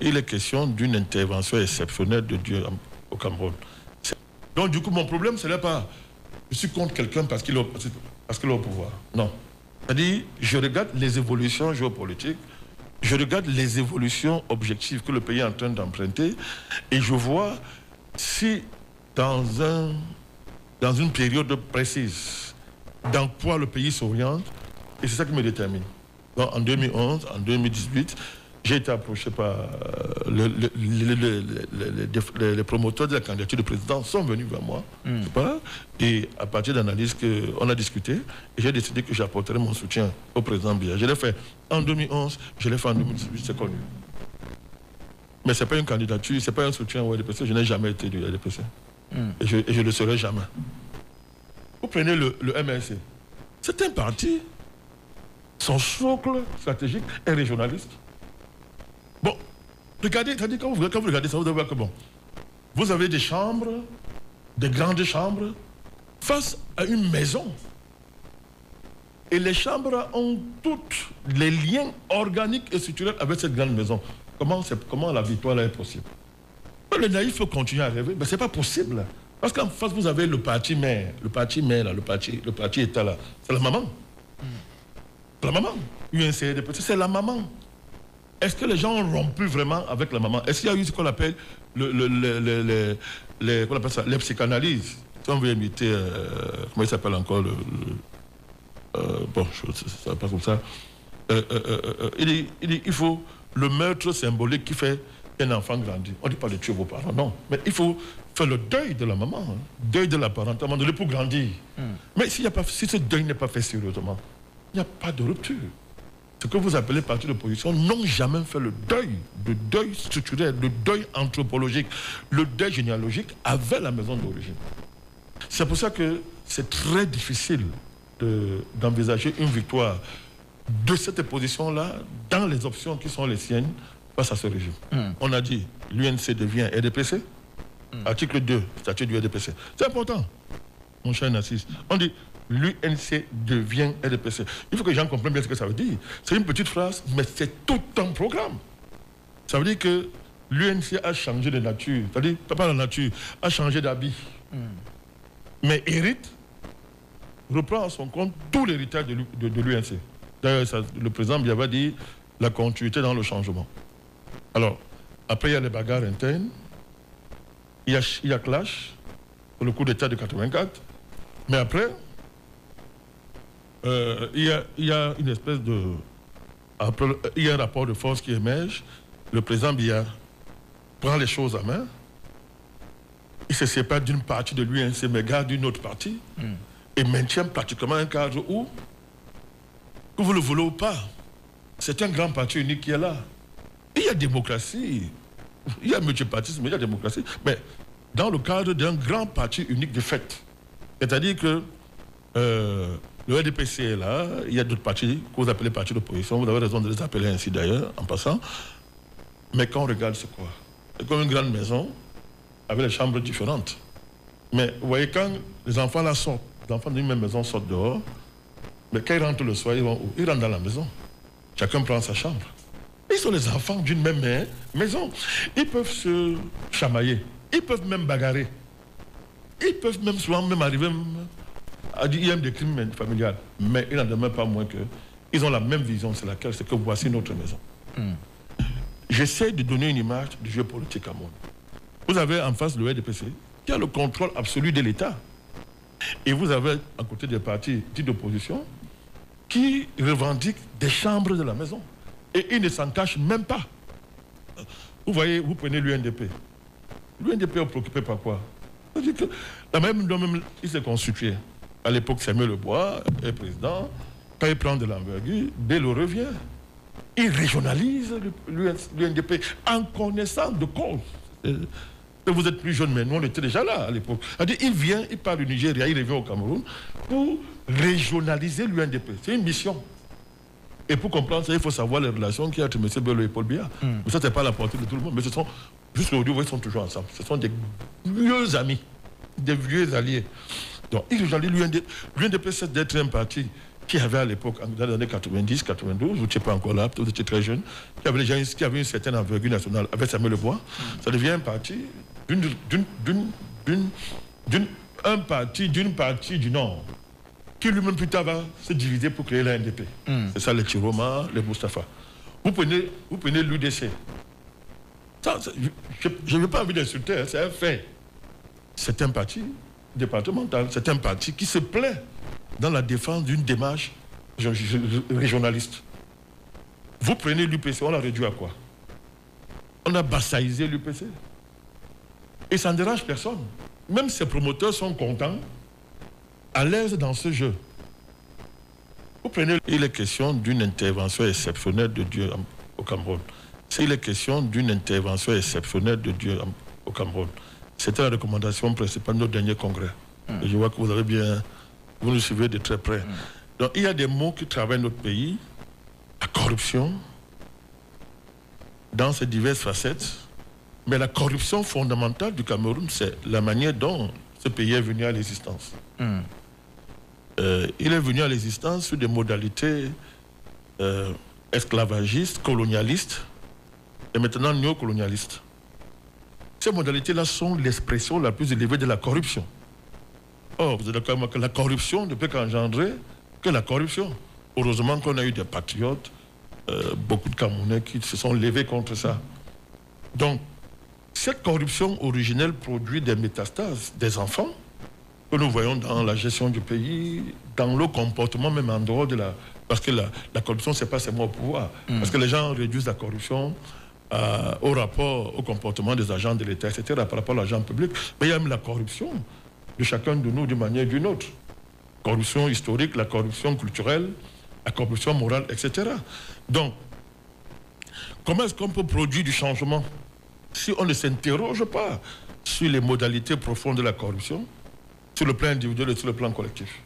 il est question d'une intervention exceptionnelle de Dieu au Cameroun. Donc, du coup, mon problème, ce n'est pas je suis contre quelqu'un parce qu'il est au pouvoir. Non. C'est-à-dire, je regarde les évolutions géopolitiques, je regarde les évolutions objectives que le pays est en train d'emprunter et je vois si dans une période précise, dans quoi le pays s'oriente, et c'est ça qui me détermine. Donc, en 2011, en 2018, j'ai été approché par les promoteurs de la candidature du président sont venus vers moi. Et à partir d'analyses qu'on a discuté, et j'ai décidé que j'apporterais mon soutien au président Biya. Je l'ai fait en 2011, je l'ai fait en 2018, c'est connu. Mais ce n'est pas une candidature, ce n'est pas un soutien au RDPC, je n'ai jamais été du RDPC. Et je ne le serai jamais. Vous prenez le MRC. C'est un parti, son socle stratégique est régionaliste. Bon, regardez, quand vous regardez ça, vous allez voir que bon, vous avez des chambres, des grandes chambres, face à une maison. Et les chambres ont tous les liens organiques et structurels avec cette grande maison. Comment la victoire là est possible? Le naïf peut continuer à rêver, mais ce n'est pas possible. Parce qu'en face, vous avez le parti maire, le parti État là, c'est la maman. La maman. UNCRDP, c'est la maman. Est-ce que les gens ont rompu vraiment avec la maman? Est-ce qu'il y a eu ce qu'on appelle les psychanalyses? Si on veut imiter, comment il s'appelle encore bon, ça va pas comme ça. Il faut le meurtre symbolique qui fait qu'un enfant grandit. On ne dit pas de tuer vos parents, non. Mais il faut faire le deuil de la maman, deuil de la parente, à un moment donné pour grandir. Mais si ce deuil n'est pas fait sérieusement, il n'y a pas de rupture. Ce que vous appelez partis d'opposition n'ont jamais fait le deuil structurel, le deuil anthropologique, le deuil généalogique avec la maison d'origine. C'est pour ça que c'est très difficile d'envisager une victoire de cette opposition-là dans les options qui sont les siennes face à ce régime. On a dit l'UNC devient RDPC, article 2, statut du RDPC. C'est important, mon cher Nassis. On dit l'UNC devient RDPC. Il faut que les gens comprennent bien ce que ça veut dire. C'est une petite phrase, mais c'est tout un programme. Ça veut dire que l'UNC a changé de nature. C'est-à-dire, pas la nature, a changé d'habit. Mais hérite, reprend à son compte tout l'héritage de l'UNC. D'ailleurs, le président lui avait dit la continuité dans le changement. Alors, après, il y a les bagarres internes. Il y a clash pour le coup d'État de 84. Mais après, il y a une espèce de... Après, il y a un rapport de force qui émerge. Le président Biya prend les choses en main. Il se sépare d'une partie de l'UNC, mais garde une autre partie. Et maintient pratiquement un cadre où, que vous le voulez ou pas, c'est un grand parti unique qui est là. Il y a démocratie, il y a multipartisme, il y a démocratie, mais dans le cadre d'un grand parti unique de fait. C'est-à-dire que le RDPC est là, il y a d'autres partis que vous appelez partis d'opposition, vous avez raison de les appeler ainsi d'ailleurs, en passant. Mais quand on regarde, c'est quoi? C'est comme une grande maison avec les chambres différentes. Mais vous voyez, quand les enfants là sortent, les enfants d'une même maison sortent dehors, mais quand ils rentrent le soir, ils vont où? Ils rentrent dans la maison. Chacun prend sa chambre. Ils sont les enfants d'une même maison. Ils peuvent se chamailler. Ils peuvent même bagarrer. Ils peuvent même souvent arriver à dire qu'il y a des crimes familiaux. Mais il n'en demeure pas moins qu'ils ont la même vision, c'est laquelle, c'est que voici notre maison. J'essaie de donner une image du jeu politique à moi. Vous avez en face le RDPC, qui a le contrôle absolu de l'État. Et vous avez à côté des partis dits d'opposition qui revendiquent des chambres de la maison. Et ils ne s'en cachent même pas. Vous voyez, vous prenez l'UNDP. L'UNDP est préoccupé par quoi? C'est-à-dire que il s'est constitué. À l'époque, Samuel Lebois est président. Quand il prend de l'envergure, Bello revient. Il régionalise l'UNDP en connaissant de cause. Vous êtes plus jeune, mais nous, on était déjà là à l'époque. Il vient, il part du Nigeria, il revient au Cameroun pour régionaliser l'UNDP. C'est une mission. Et pour comprendre ça, il faut savoir les relations qu'il y a entre M. Bello et Paul Biya. Mais ça, ce n'est pas la portée de tout le monde. Mais ce sont, jusqu'au jour où ils sont toujours ensemble. Ce sont des vieux amis, des vieux alliés. Donc, il régionalise l'UNDP, cesse d'être un parti qui avait à l'époque, dans les années 90, 92, vous n'étiez pas encore là, vous étiez très jeune, qui avait déjà qui avait une certaine envergure nationale, avec Samuel Lebois, ça devient un parti d'un parti du Nord, qui lui-même plus tard va se diviser pour créer la NDP. C'est ça, les Chiroma, les Moustapha. Vous prenez l'UDC. Je n'ai pas envie d'insulter, c'est un fait. C'est un parti départemental, c'est un parti qui se plaît dans la défense d'une démarche régionaliste. Vous prenez l'UPC, on l'a réduit à quoi? On a bassaïsé l'UPC. Et ça ne dérange personne. Même ses promoteurs sont contents, à l'aise dans ce jeu. Vous prenez, il est question d'une intervention exceptionnelle de Dieu au Cameroun. Il est question d'une intervention exceptionnelle de Dieu au Cameroun. C'était la recommandation principale de notre dernier congrès. Et je vois que vous nous suivez de très près. Donc il y a des mots qui travaillent notre pays. La corruption, dans ses diverses facettes. Mais la corruption fondamentale du Cameroun, c'est la manière dont ce pays est venu à l'existence. Il est venu à l'existence sur des modalités esclavagistes, colonialistes, et maintenant néocolonialistes. Ces modalités-là sont l'expression la plus élevée de la corruption. Or, vous êtes d'accord avec moi que la corruption ne peut qu'engendrer que la corruption. Heureusement qu'on a eu des patriotes, beaucoup de Camerounais qui se sont levés contre ça. Donc, cette corruption originelle produit des métastases, des enfants, que nous voyons dans la gestion du pays, dans le comportement, même en dehors de la... Parce que la corruption, ce n'est pas seulement au pouvoir. Parce que les gens réduisent la corruption au rapport au comportement des agents de l'État, etc., par rapport à l'agent public. Mais il y a même la corruption de chacun de nous d'une manière ou d'une autre. Corruption historique, la corruption culturelle, la corruption morale, etc. Donc, comment est-ce qu'on peut produire du changement si on ne s'interroge pas sur les modalités profondes de la corruption, sur le plan individuel et sur le plan collectif?